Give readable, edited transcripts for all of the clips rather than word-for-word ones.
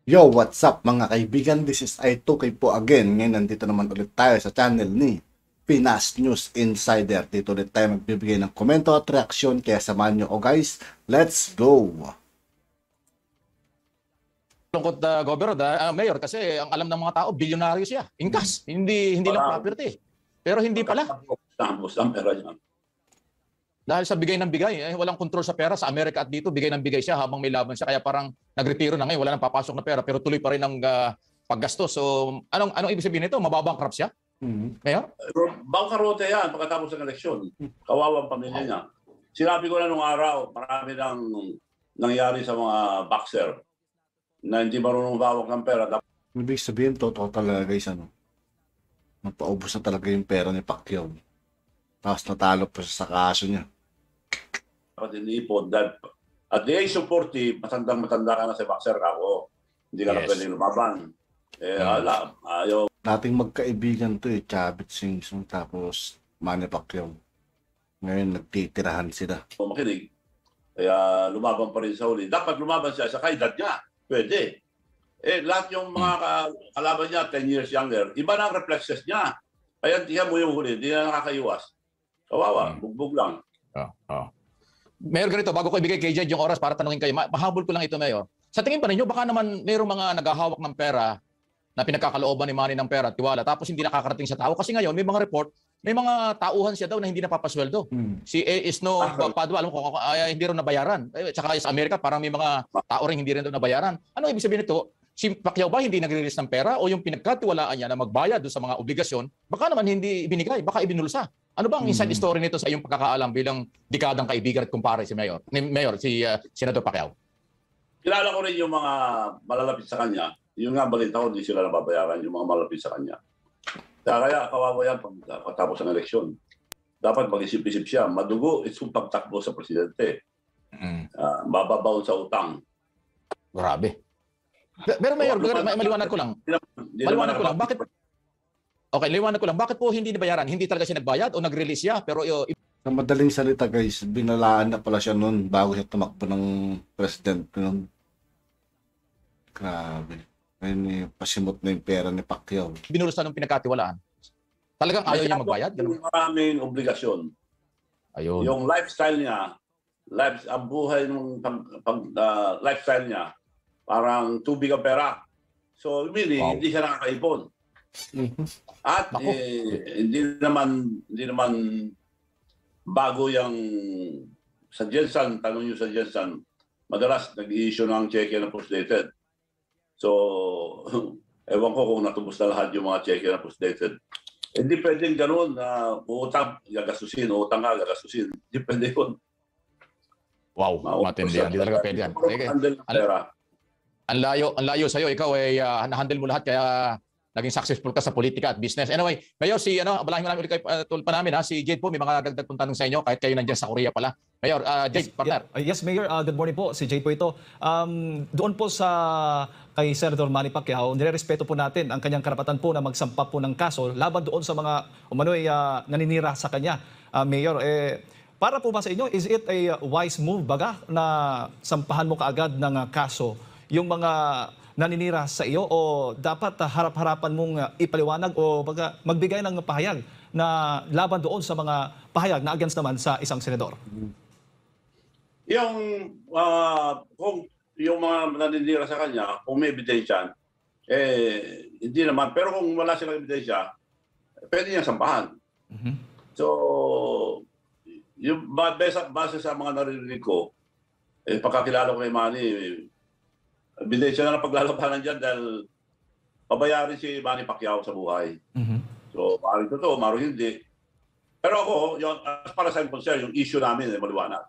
Yo, what's up mga kaibigan? This is I2K po again. Ngayon nandito naman ulit tayo sa channel ni Pinas News Insider. Dito ulit tayo magbibigay ng komento at reaksyon. Kaya samahan nyo. Oh guys, let's go! Lungkot na mayor kasi ang alam ng mga tao bilyonaryo siya. Inkas, hindi lang property. Pero hindi pala. Tapos ang pera niya. Dahil sa bigay ng bigay, walang control sa pera sa Amerika at dito bigay ng bigay siya habang may laban siya kaya parang nagretiro na ngayon, wala nang papasok na pera pero tuloy pa rin ang paggastos. So anong ibig sabihin nito? Mababankrupt siya? Mayor? Bangkarote yan pagkatapos ng eleksyon. Kawawang pamilya niya. Sinabi ko na nung araw, marami nang nangyari sa mga boxer na hindi marunong bawak ng pera. Ibig sabihin, totoo talaga guys, napaubos na talaga yung pera ni Pacquiao. Tapos natalo pa siya sa kaso niya. Dapat iniipon. At the age of 40, matandang-matanda ka na sa boxer ako. Hindi ka na pwedeng lumaban. Ayaw. Dating magkaibigan to Chavit Singson tapos Manny Pacquiao. Ngayon nagtitirahan sila. Makinig. Kaya lumaban pa rin sa huli. Dapat lumaban siya sa kaedad niya. Pwede. Lahat yung mga kalaban niya, 10 years younger, iba na ang reflexes niya. Kaya tiyan mo yung huli, hindi na nakakaiwas. Kawawa, bugbog lang. Mayor, ganito, bago ko ibigay kay Jed yung oras para tanungin kayo, mahabol ko lang ito, Mayor. Sa tingin pa ninyo, baka naman mayroong mga naghahawak ng pera na pinagkakalooban ni Manny ng pera at tiwala, tapos hindi nakakarating sa tao. Kasi ngayon, may mga report, may mga tauhan siya daw na hindi napapasweldo. Si Isno Padua, alam ko, hindi rin nabayaran. Tsaka sa Amerika, parang may mga tao rin hindi rin daw nabayaran. Ano ibig sabihin nito? Si Pacquiao ba hindi nagre-release ng pera o yung pinagkatiwalaan niya na magbayad doon sa mga obligasyon, baka naman hindi ibinigay, baka ibinulsa. Ano ba ang inside story nito sa iyong pagkakaalam bilang dekadang kaibigan at kumpare si Mayor? Si Senador Pacquiao? Kilala ko rin yung mga malalapit sa kanya. Yung nga balita ko, hindi sila nababayaran yung mga malalapit sa kanya. Kaya kawawa yan pagkatapos ng eleksyon. Dapat mag-isip-isip siya. Madugo itong pagtakbo sa presidente. Mababaw sa utang. Grabe. Pero Mayor, maliwanag ko lang. Liwanag ko lang. Bakit po hindi nabayaran? Hindi talaga siya nagbayad o nag-release siya? Pero Sa madaling salita guys, binalaan na pala siya noon bago siya tumakbo ng president noon. Grabe. Ngayon pasimot na yung pera ni Pacquiao. binulsa ng pinagkatiwalaan. Talagang ayaw niya magbayad? Ganun. Maraming obligasyon. Ayun. Yung lifestyle niya, ang buhay ng lifestyle niya, parang tubig ang pera. So, really, hindi siya nakakaipon. At hindi naman bago yung sa Jensen, tanong nyo sa Jensen, madalas nag-i-issue ng cheque na post-dated. So, ewan ko kung natubos na lahat yung mga cheque na post-dated. Hindi pwedeng ganun na utang, gagastusin, utang ka, gagastusin. Hindi pwede yun. Wow, matindi yan. Hindi talaga pwede yan. Ang layo sa'yo. Ikaw ay na-handle mo lahat kaya naging successful ka sa politika at business. Anyway, Mayor, balahin mo namin ulit kayo tulad pa namin. Si Jade po, may mga dagdag pong tanong sa inyo kahit kayo nandiyan sa Korea pala. Mayor, Jade, partner. Yes, Mayor. Good morning po. Si Jade po ito. Doon po kay Senator Manny Pacquiao, nirerespeto po natin ang kanyang karapatan po na magsampa po ng kaso laban doon sa mga naninira sa kanya. Mayor, para po ba sa inyo, is it a wise move baga na sampahan mo kaagad ng kaso yung mga naninira sa iyo o dapat harap-harapan mong ipaliwanag o baga magbigay ng pahayag na laban doon sa mga pahayag na against naman sa isang senador? Yung kung yung mga naninira sa kanya, kung may ebidensya, hindi naman. Pero kung wala silang ebidensya, pwede niyang sampahan. So, yung base sa mga narinig ko, pagkakilala ko kay Manny, ebidensya na paglalabanan dyan dahil pabayarin si Manny Pacquiao sa buhay. So, maaaring totoo, maaaring hindi. Pero ako, as para sa concern, yung issue namin ay maliwanag.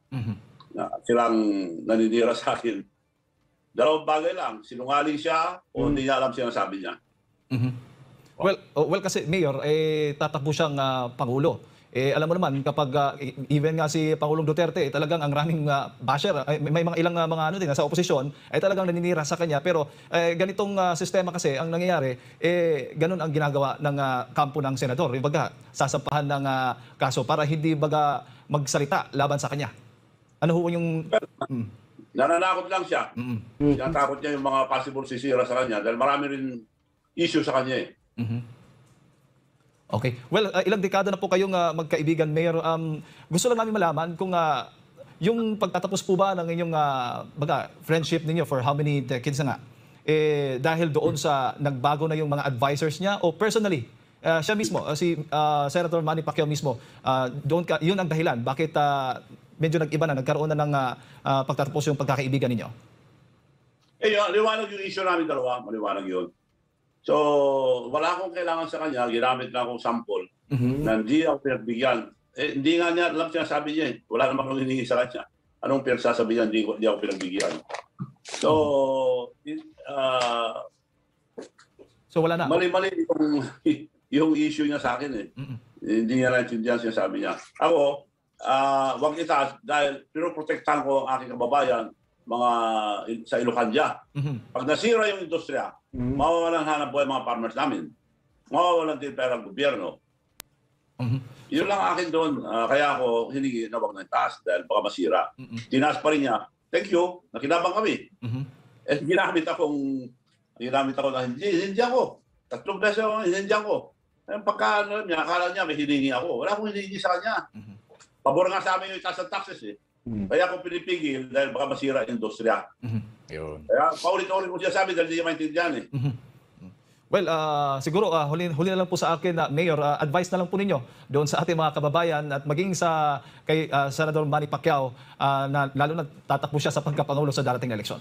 Na silang naninira sa akin. Dalawang bagay lang, sinungaling siya o hindi niya alam sinasabi niya. Well, kasi Mayor, tatakbo siyang Pangulo. Alam mo naman, kapag even nga si Pangulong Duterte, talagang ang running basher, may mga ilang mga din sa oposisyon, ay talagang naninira sa kanya. Pero ganitong sistema kasi, ang nangyayari, ganun ang ginagawa ng kampo ng senador. Yung baga, sasampahan ng kaso para hindi baga magsalita laban sa kanya. Ano ho yung... Nananakot lang siya. Tinatakot niya yung mga possible sisira sa kanya dahil marami rin issue sa kanya eh. Okay. Well, ilang dekada na po kayong magkaibigan, Mayor. Gusto lang namin malaman kung yung pagtatapos po ba ng inyong friendship ninyo for how many decades na nga, dahil doon sa nagbago na yung mga advisors niya o personally, siya mismo, si Senator Manny Pacquiao mismo, yun ang dahilan bakit medyo nag-iba na, nagkaroon na ng pagtatapos yung pagkakaibigan ninyo? Liwanag yung issue namin dalawa, maliwanag yun. So, wala akong kailangan sa kanya, ginamit na akong sample na hindi ako pinagbigyan. Hindi nga niya, alam siya, sabi niya wala namang akong hiningi sa kanya. Anong pinagsasabi niya, hindi ako pinagbigyan. So, wala na. mali-mali yung issue niya sa akin Hindi niya naintindihan siya sabi niya. Ako, wag itaas dahil pinoprotektahan ko ang aking kababayan sa Ilocania. Pag nasira yung industriya, mawawalan hanap buhay mga farmers namin. Mawawalan din pera ng gobyerno. Yun lang akin doon. Kaya ako hiningi na wag na itaas dahil baka masira. Tinaas pa rin niya. Thank you. Nakinabang kami. Ginamit ako na hindi ako. 3 beses ako hindi ako. Pagka niya, akala niya may hiningi ako. Wala akong hiningi sa kanya. Pabor nga sa amin yung itaas ng taxes Kaya ako pinipigil dahil baka masira yung industriya. Yun. Kaya paulit-ulit ko siya sabi dahil hindi niya maintindihan Well, siguro huli na lang po sa akin, Mayor, advice na lang po ninyo doon sa ating mga kababayan at maging kay Senador Manny Pacquiao na lalo na tatakbo siya sa pagkapangulo sa darating na eleksyon.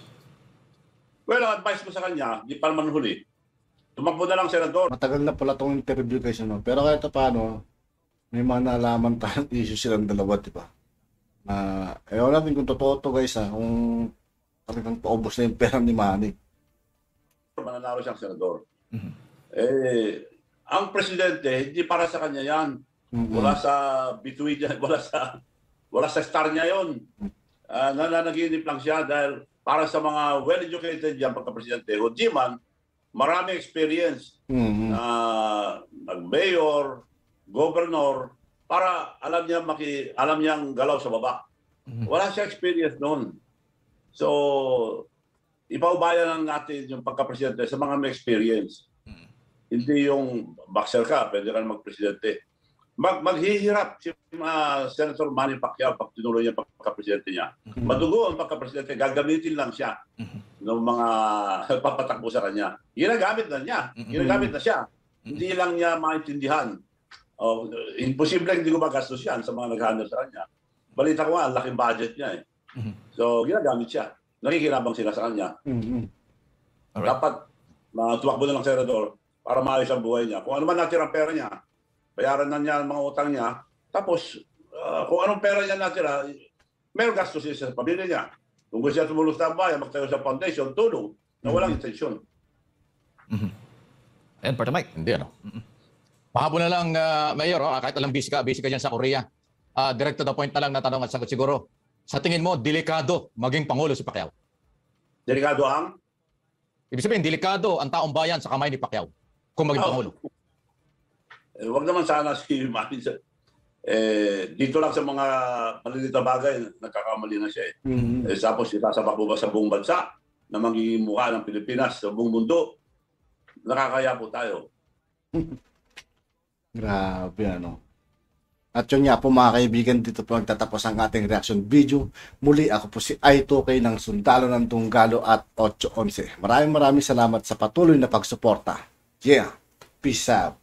Well, advice ko sa kanya, di pa naman huli. Tumakbo na lang, Senador. Matagal na pala itong interview guys, no? Pero kahit paano, may mga nalaman tayong issue silang dalawa, di ba? Ewan natin kung totoo to guys, kung talagang paubos na yung pera ni Manny. Mananalo siyang senador. Ang presidente, hindi para sa kanya yan. Wala sa bituin niya, wala sa star niya yon. Nananaginip lang siya dahil para sa mga well-educated yan pagka-presidente, o di man, marami experience na nag-mayor, governor, para alam niyang galaw sa baba. Wala siya experience noon. So, ipaubayan lang natin yung pagka-presidente sa mga may experience. Hindi yung boxer ka, pwede ka magpresidente. Maghihirap si Senator Manny Pacquiao pag tinuloy niya pagka-presidente niya. Madugo ang pagka-presidente, gagamitin lang siya ng mga papatakbo sa kanya. Ginagamit na niya. Ginagamit na siya. Hindi lang niya maintindihan. Imposible hindi ko magastos yan sa mga naghahanap sa kanya. Balita ko nga, laking budget niya So, ginagamit siya. Nakikinabang sila sa kanya. Dapat tumakbo na lang senador para maayos ang buhay niya. Kung ano man natirang pera niya, bayaran na niya ang mga utang niya. Tapos, kung anong pera niya natira, may gastos siya sa pamilya niya. Kung gusto siya tumulong sa bayan, magtayo sa foundation, tulong na walang intensyon. Ayan, Partner Mike. Hindi Mahabo na lang, Mayor, kahit alam busy ka dyan sa Korea. Direct to the point na lang na tanong at sagot siguro. Sa tingin mo, delikado maging Pangulo si Pacquiao? Delikado ang? Ibig sabihin, delikado ang taong bayan sa kamay ni Pacquiao kung maging Pangulo. Huwag naman sana si Manny. Dito lang sa mga maliliit na bagay, nagkakamali na siya tapos itasabak mo ba sa buong bansa na magiging mukha ng Pilipinas sa buong mundo? Nakakaya po tayo. Grabe, At yun nga po mga kaibigan, dito po nagtatapos ang ating reaction video. Muli ako po si I2K ng Sundalo ng Tunggalo at 811. Maraming salamat sa patuloy na pagsuporta. Yeah, peace out.